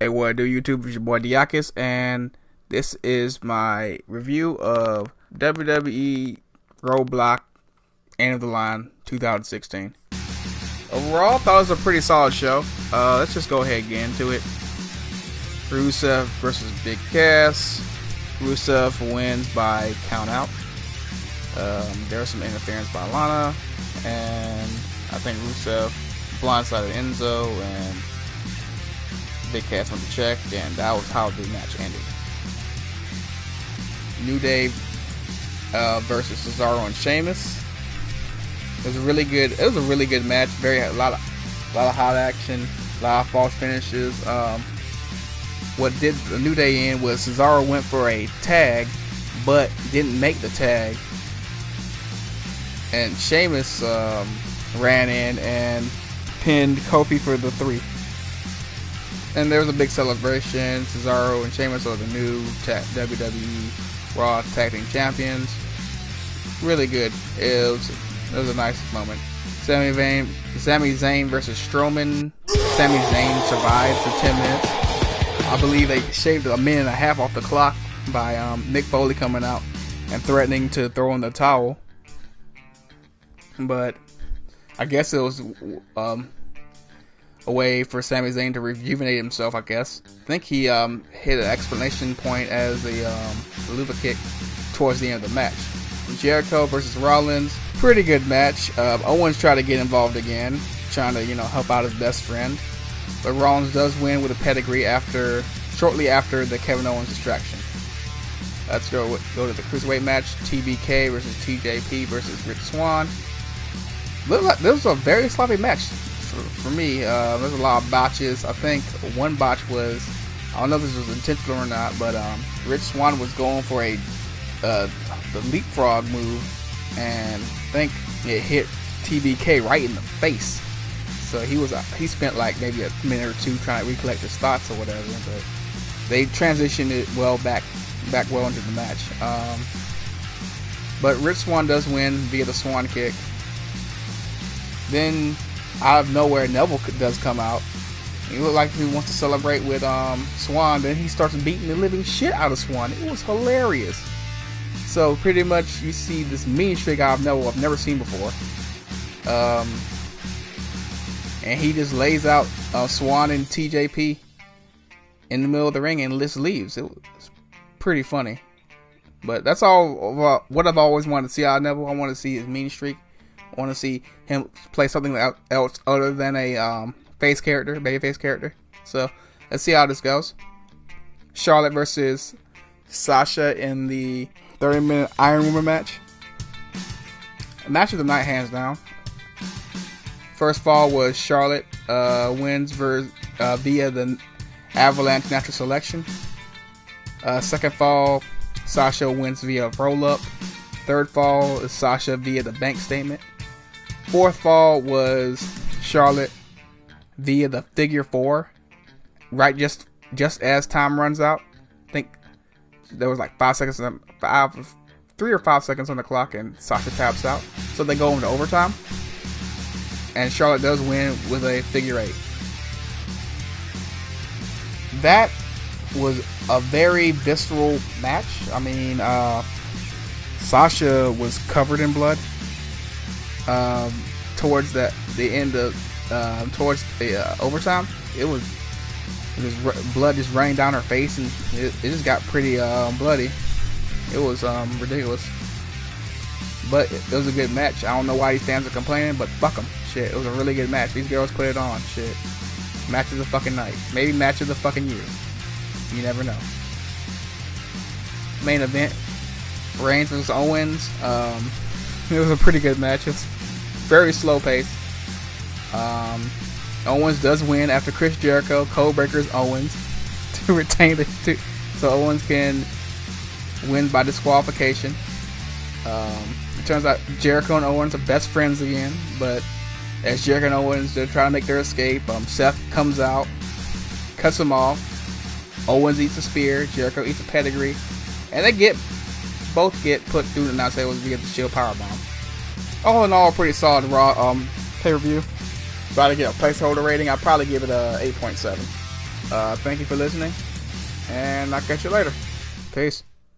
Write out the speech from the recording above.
Hey, what do YouTube? It's your boy Dieakas, and this is my review of WWE Roadblock End of the Line 2016. Overall, I thought it was a pretty solid show. Let's just go ahead and get into it. Rusev versus Big Cass. Rusev wins by count out. There was some interference by Lana, and I think Rusev blindsided Enzo, and Big Cass went to check, and that was how the match ended. New Day versus Cesaro and Sheamus. It was a really good match. A lot of hot action, a lot of false finishes. What did the New Day in was Cesaro went for a tag, but didn't make the tag, and Sheamus ran in and pinned Kofi for the 3. And there was a big celebration. Cesaro and Sheamus are the new WWE Raw Tag Team Champions. Really good. It was a nice moment. Sami Zayn versus Strowman. Sami Zayn survived for 10 minutes. I believe they shaved a minute and a half off the clock by Mick Foley coming out and threatening to throw in the towel. But I guess it was a way for Sami Zayn to rejuvenate himself, I guess. I think he hit an explanation point as a Luva kick towards the end of the match. Jericho versus Rollins, pretty good match. Owens tried to get involved again, trying to help out his best friend, but Rollins does win with a pedigree shortly after the Kevin Owens distraction. Let's go to the cruiserweight match: TBK versus TJP versus Rich Swann. This was a very sloppy match. For me, there's a lot of botches. I think one botch was, I don't know if this was intentional or not, but Rich Swann was going for the leapfrog move, and I think it hit TBK right in the face. So he spent like maybe a minute or two trying to recollect his thoughts or whatever, but they transitioned it back well into the match. But Rich Swann does win via the Swan kick. Then out of nowhere, Neville does come out. He looked like he wants to celebrate with Swan. Then he starts beating the living shit out of Swan. It was hilarious. So pretty much you see this mean streak out of Neville I've never seen before. And he just lays out Swan and TJP in the middle of the ring and just leaves. It was pretty funny. But that's all what I've always wanted to see out of Neville. I want to see his mean streak. I want to see him play something else other than a babyface character. So let's see how this goes. Charlotte versus Sasha in the 30-minute Iron Woman match. Match of the night, hands down. First fall was Charlotte wins via the Avalanche natural selection. Second fall, Sasha wins via roll up. Third fall is Sasha via the bank statement. Fourth fall was Charlotte via the figure 4, right just as time runs out. I think there was like 3 or 5 seconds on the clock, and Sasha taps out. So they go into overtime, and Charlotte does win with a figure 8. That was a very visceral match. I mean, Sasha was covered in blood towards the end of towards the overtime. It was blood just running down her face, and it just got pretty bloody. It was ridiculous, but it was a good match. I don't know why these fans are complaining, but fuck them. Shit, it was a really good match. These girls put it on. Shit, match of the fucking night, maybe match of the fucking year. You never know. Main event: Reigns versus Owens. It was a pretty good match. It's very slow paced. Owens does win after Chris Jericho code breakers Owens to retain so Owens can win by disqualification. It turns out Jericho and Owens are best friends again, but as Jericho and Owens, they're trying to make their escape. Seth comes out, cuts them off. Owens eats a spear, Jericho eats a pedigree, and they both get put through the announce tables via the Shield Powerbomb. All in all, pretty solid Raw pay-per-view. If I had to get a placeholder rating, I'd probably give it a 8.7. Thank you for listening, and I'll catch you later. Peace.